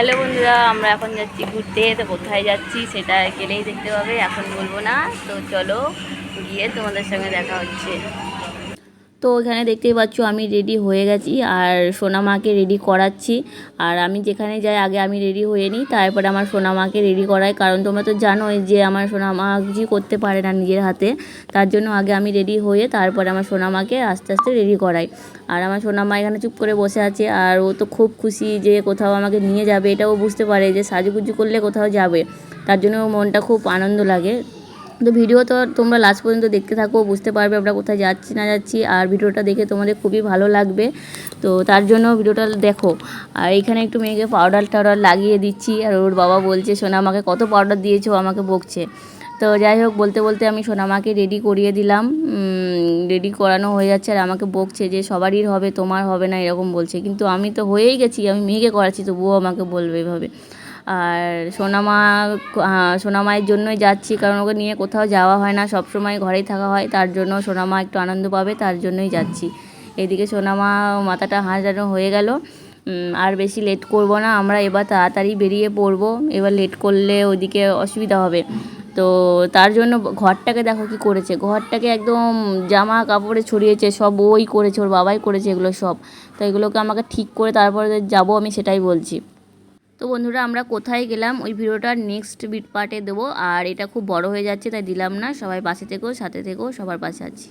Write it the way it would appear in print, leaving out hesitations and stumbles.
Hello বন্ধুরা, আমরা এখন যাচ্ছি ঘুরতে। তো কোথায় যাচ্ছি সেটা গেলেই দেখতে পাবে, এখন বলবো না। তো চলো গিয়ে তোমাদের সঙ্গে দেখা হচ্ছে। তো এখানে দেখতেই পাচ্ছ আমি রেডি হয়ে গেছি আর সোনামাকে রেডি করাচ্ছি। আর আমি যেখানে যাই আগে আমি রেডি হয়ে নিই, তারপরে আমার সোনামাকে রেডি করাই। কারণ তোমরা তো জানোই যে আমার সোনামা কিছুই করতে পারে না নিজের হাতে। তার জন্য আগে আমি রেডি হয়ে তারপরে আমার সোনামাকে আস্তে আস্তে রেডি করাই। আর আমার সোনামা এখানে চুপ করে বসে আছে, আর ও তো খুব খুশি যে কোথাও আমাকে নিয়ে যাবে। এটাও বুঝতে পারে যে সাজুগুজু করলে কোথাও যাবে, তার জন্য মনটা খুব আনন্দ লাগে। তো ভিডিও তো তোমরা লাস্ট পর্যন্ত দেখতে থাকো, বুঝতে পারবে আমরা কোথায় যাচ্ছি না যাচ্ছি। আর ভিডিওটা দেখে তোমাদের খুবই ভালো লাগবে, তো তার জন্য ভিডিওটা দেখো। আর এখানে একটু মেয়েকে পাউডার টাউডার লাগিয়ে দিচ্ছি। আর ওর বাবা বলছে সোনা আমাকে কত পাউডার দিয়েছো, আমাকে বকছে। তো যাই হোক, বলতে বলতে আমি সোনামাকে রেডি করিয়ে দিলাম। রেডি করানো হয়ে যাচ্ছে আর আমাকে বকছে যে সবারই হবে, তোমার হবে না, এরকম বলছে। কিন্তু আমি তো হয়েই গেছি, আমি মেয়েকে করাচ্ছি, তবুও আমাকে বলবে এভাবে। আর সোনামায়ের জন্যই যাচ্ছি, কারণ ওকে নিয়ে কোথাও যাওয়া হয় না, সব সময় ঘরেই থাকা হয়। তার জন্য সোনামা একটু আনন্দ পাবে, তার জন্যই যাচ্ছি। এদিকে সোনামা মাথাটা হাঁটানো হয়ে গেল। আর বেশি লেট করব না, আমরা এবার তাড়াতাড়ি বেরিয়ে পড়বো। এবার লেট করলে ওইদিকে অসুবিধা হবে। তো তার জন্য ঘরটাকে দেখো কি করেছে, ঘরটাকে একদম জামা কাপড়ে ছড়িয়েছে, সব ওই করেছে, ওর বাবাই করেছে এগুলো সব। তো এগুলোকে আমাকে ঠিক করে তারপরে যাব, আমি সেটাই বলছি। তো বন্ধুরা, আমরা কোথায় গেলাম ওই ভিডিওটা নেক্সট পার্টে দেবো। আর এটা খুব বড় হয়ে যাচ্ছে তাই দিলাম না। সবাই পাশে থেকো, সাথে থেকো, সবার পাশে আছি।